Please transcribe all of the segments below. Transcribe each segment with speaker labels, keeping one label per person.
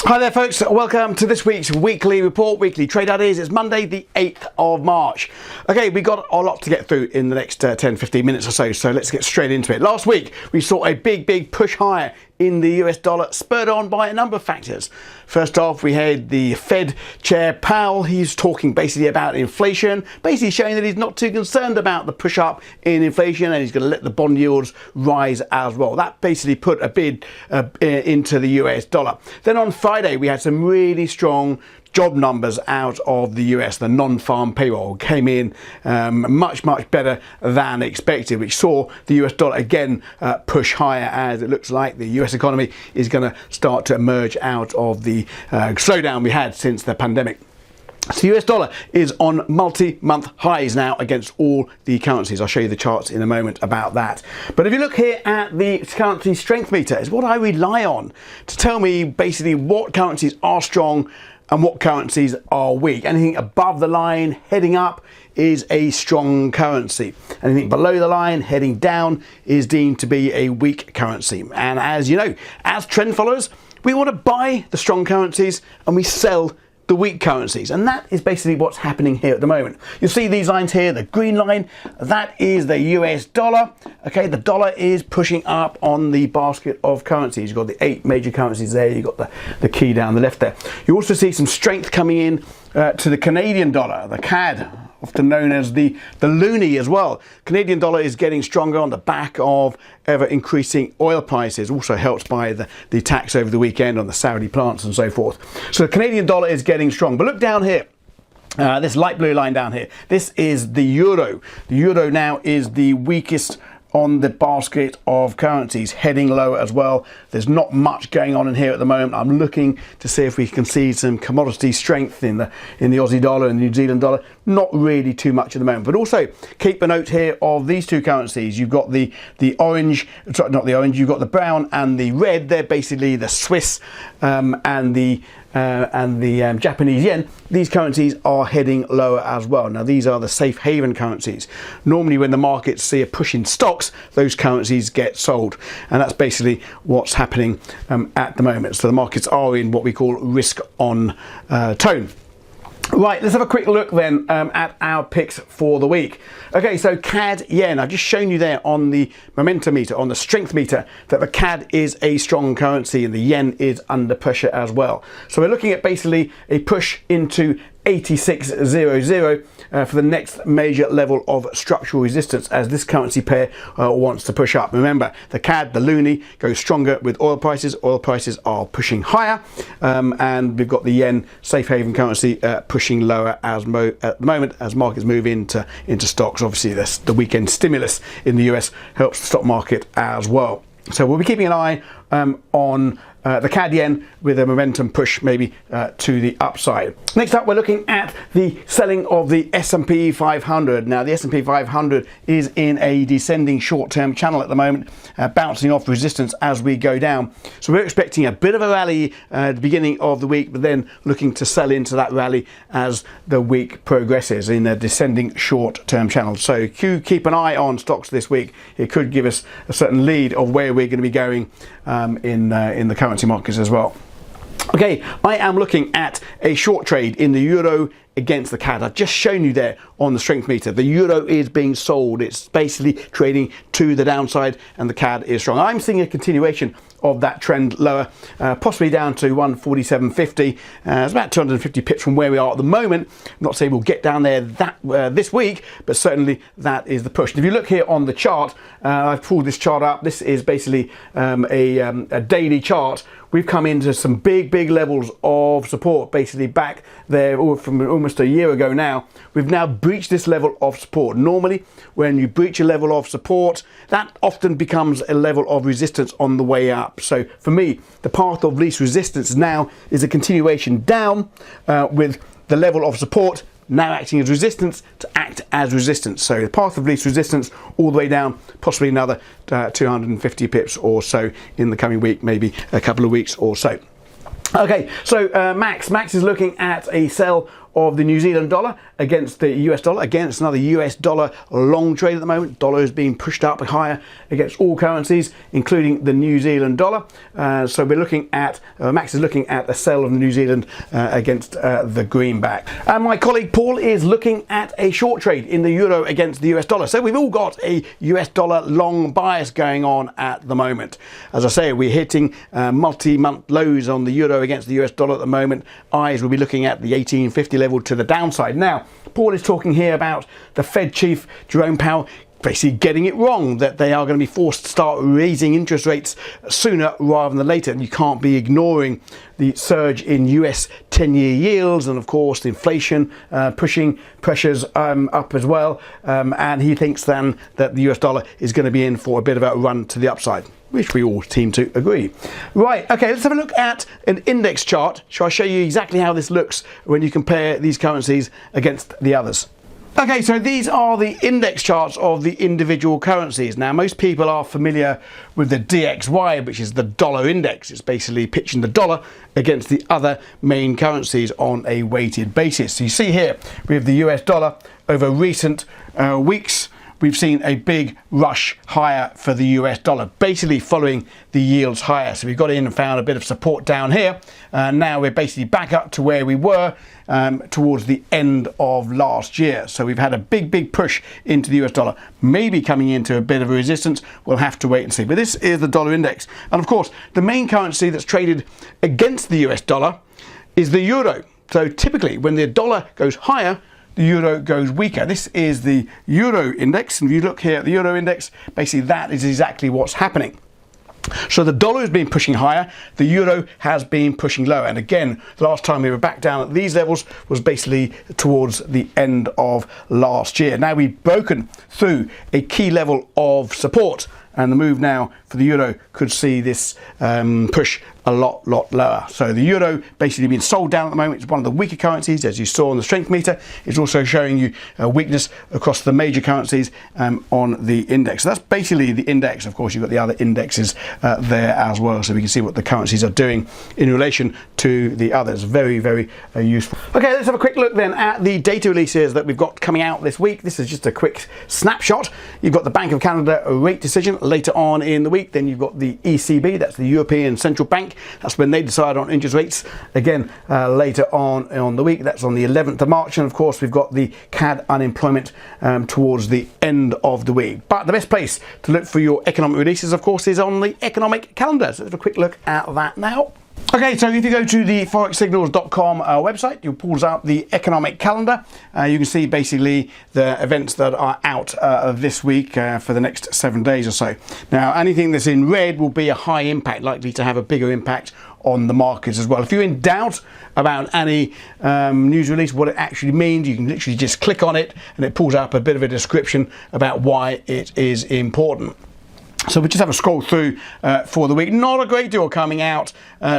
Speaker 1: Hi there folks, welcome to this week's weekly report, weekly trade ideas. It's Monday the 8th of March. Okay, we got a lot to get through in the next 10-15 minutes or so let's get straight into it. Last week we saw a big push higher in the US dollar, spurred on by a number of factors. First off, we had the Fed Chair Powell. He's talking basically about inflation, basically showing that he's not too concerned about the push up in inflation, and he's going to let the bond yields rise as well. That basically put a bid into the US dollar. Then on Friday, we had some really strong job numbers out of the US. The non-farm payroll came in much better than expected, which saw the US dollar again push higher, as it looks like the US economy is going to start to emerge out of the slowdown we had since the pandemic. So the US dollar is on multi-month highs now against all the currencies. I'll show you the charts in a moment about that. But if you look here at the currency strength meter, it's what I rely on to tell me basically what currencies are strong and what currencies are weak. Anything above the line heading up is a strong currency. Anything below the line heading down is deemed to be a weak currency. And as you know, as trend followers, we want to buy the strong currencies and we sell the weak currencies, and that is basically what's happening here at the moment. You'll see these lines here. The green line, that is the US dollar. Okay, the dollar is pushing up on the basket of currencies. You've got the 8 major currencies there. You've got the key down the left there. You also see some strength coming in to the Canadian dollar, the Cad, often known as the loonie as well. Canadian dollar is getting stronger on the back of ever increasing oil prices, also helped by the attacks over the weekend on the Saudi plants and so forth. So the Canadian dollar is getting strong. But look down here. This light blue line down here, this is the euro. The euro now is the weakest on the basket of currencies, heading lower as well. There's not much going on in here at the moment. I'm looking to see if we can see some commodity strength in the Aussie dollar and New Zealand dollar. Not really too much at the moment. But also keep a note here of these two currencies. You've got the orange, sorry, not the orange, you've got the brown and the red. They're basically the Swiss and the Japanese yen. These currencies are heading lower as well. Now these are the safe haven currencies. Normally when the markets see a push in stocks, those currencies get sold, and that's basically what's happening at the moment. So the markets are in what we call risk on tone. Right, let's have a quick look then at our picks for the week. Okay, so Cad Yen, I've just shown you there on the momentum meter, on the strength meter, that the Cad is a strong currency and the yen is under pressure as well. So we're looking at basically a push into 86.00 for the next major level of structural resistance as this currency pair wants to push up. Remember, the Cad, the loonie, goes stronger with oil prices. Oil prices are pushing higher, and we've got the yen, safe haven currency, pushing lower at the moment as markets move into stocks. Obviously, the weekend stimulus in the US helps the stock market as well. So we'll be keeping an eye on the Cad Yen with a momentum push maybe to the upside. Next up, we're looking at the selling of the S&P 500. Now the S&P 500 is in a descending short-term channel at the moment, bouncing off resistance as we go down. So we're expecting a bit of a rally at the beginning of the week, but then looking to sell into that rally as the week progresses in a descending short-term channel. So keep an eye on stocks this week. It could give us a certain lead of where we're going to be going in the currency markets as well. Okay, I am looking at a short trade in the euro against the Cad. I've just shown you there on the strength meter. The euro is being sold. It's basically trading to the downside and the Cad is strong. I'm seeing a continuation of that trend lower, possibly down to 147.50. It's about 250 pips from where we are at the moment. I'm not saying we'll get down there this week, but certainly that is the push. And if you look here on the chart, I've pulled this chart up. This is basically a daily chart. We've come into some big levels of support, basically back there from almost a year ago now. We've now breached this level of support. Normally, when you breach a level of support, that often becomes a level of resistance on the way up. So for me, the path of least resistance now is a continuation down with the level of support now acting as resistance to act as resistance. So the path of least resistance all the way down, possibly another 250 pips or so in the coming week, maybe a couple of weeks or so. Okay, so Max is looking at a sell of the New Zealand dollar against the US dollar. Again, it's another US dollar long trade at the moment. Dollar is being pushed up higher against all currencies, including the New Zealand dollar. So we're looking at, Max is looking at a sell of New Zealand against the greenback. And my colleague Paul is looking at a short trade in the euro against the US dollar. So we've all got a US dollar long bias going on at the moment. As I say, we're hitting multi-month lows on the euro against the US dollar at the moment. Eyes will be looking at the 1850 level to the downside. Now, Paul is talking here about the Fed chief, Jerome Powell, basically getting it wrong, that they are going to be forced to start raising interest rates sooner rather than later. And you can't be ignoring the surge in US 10-year yields and, of course, the inflation pushing pressures up as well. And he thinks then that the US dollar is going to be in for a bit of a run to the upside, which we all seem to agree. Right, okay, let's have a look at an index chart. Shall I show you exactly how this looks when you compare these currencies against the others? Okay, so these are the index charts of the individual currencies. Now, most people are familiar with the DXY, which is the dollar index. It's basically pitching the dollar against the other main currencies on a weighted basis. So you see here, we have the US dollar over recent weeks. We've seen a big rush higher for the US dollar, basically following the yields higher. So we got in and found a bit of support down here. Now we're basically back up to where we were towards the end of last year. So we've had a big push into the US dollar, maybe coming into a bit of a resistance. We'll have to wait and see. But this is the dollar index. And of course, the main currency that's traded against the US dollar is the euro. So typically when the dollar goes higher, the euro goes weaker. This is the euro index, and if you look here at the euro index, basically that is exactly what's happening. So the dollar has been pushing higher, the euro has been pushing lower. And again, the last time we were back down at these levels was basically towards the end of last year. Now we've broken through a key level of support, and the move now for the euro could see this push a lot lower. So the euro basically being sold down at the moment. It's one of the weaker currencies, as you saw on the strength meter. It's also showing you weakness across the major currencies on the index. So that's basically the index. Of course, you've got the other indexes there as well, so we can see what the currencies are doing in relation to the others. Very useful. Okay, let's have a quick look then at the data releases that we've got coming out this week. This is just a quick snapshot. You've got the Bank of Canada rate decision later on in the week. Then you've got the ECB, that's the European Central Bank. That's when they decide on interest rates. Again, later on the week, that's on the 11th of March. And of course, we've got the CAD unemployment towards the end of the week. But the best place to look for your economic releases, of course, is on the economic calendar. So let's have a quick look at that now. Okay, so if you go to the forexsignals.com website, you'll pull up the economic calendar. You can see basically the events that are out this week for the next 7 days or so. Now, anything that's in red will be a high impact, likely to have a bigger impact on the markets as well. If you're in doubt about any news release, what it actually means, you can literally just click on it and it pulls up a bit of a description about why it is important. So we just have a scroll through for the week. Not a great deal coming out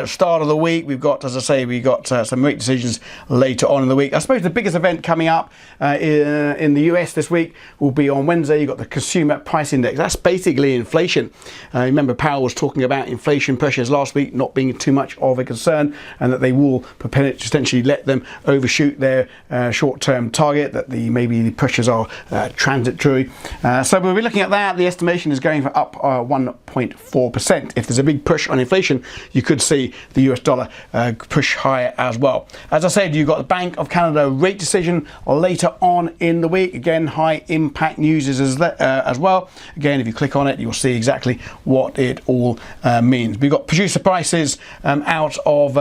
Speaker 1: start of the we've got, as I say, we got some rate decisions later on in the week. I suppose the biggest event coming up in the US this week will be on Wednesday. You've got the Consumer Price Index. That's basically inflation. Remember, Powell was talking about inflation pressures last week not being too much of a concern, and that they will potentially let them overshoot their short-term target, that maybe the pressures are transitory. So we'll be looking at that. The estimation is going for up 1.4%. If there's a big push on inflation, you could see the US dollar push higher as well. As I said, you've got the Bank of Canada rate decision later on in the week. Again, high impact news as well. Again, if you click on it, you'll see exactly what it all means. We've got producer prices out of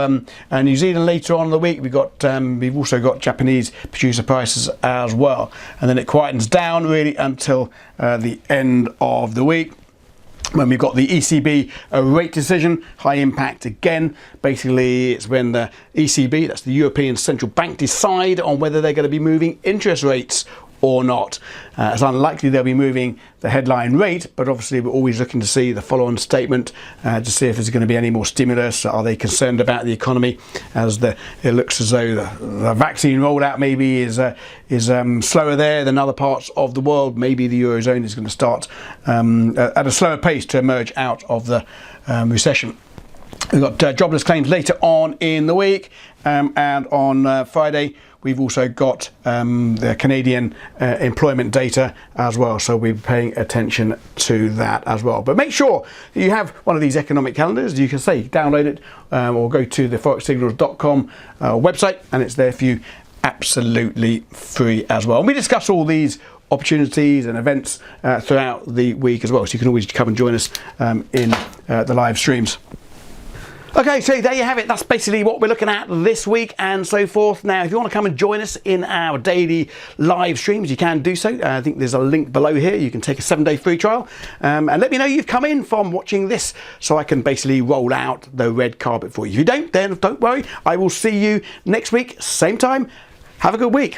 Speaker 1: New Zealand later on in the week. We've also got Japanese producer prices as well, and then it quietens down really until the end of the week, when we've got the ECB rate decision, high impact again. Basically, it's when the ECB, that's the European Central Bank, decide on whether they're going to be moving interest rates or not. It's unlikely they'll be moving the headline rate, but obviously we're always looking to see the follow-on statement to see if there's going to be any more stimulus. Are they concerned about the economy, as it looks as though the vaccine rollout maybe is slower there than other parts of the world. Maybe the Eurozone is going to start at a slower pace to emerge out of the recession. We've got jobless claims later on in the week, and on Friday we've also got the Canadian employment data as well, so we'll be paying attention to that as well. But make sure that you have one of these economic calendars. You can say download it or go to the forexsignals.com website, and it's there for you absolutely free as well. And we discuss all these opportunities and events throughout the week as well, so you can always come and join us in the live streams. Okay, so there you have it. That's basically what we're looking at this week and so forth. Now, if you want to come and join us in our daily live streams, you can do so. I think there's a link below here. You can take a 7-day free trial and let me know you've come in from watching this, so I can basically roll out the red carpet for you. If you don't, then don't worry. I will see you next week, same time. Have a good week.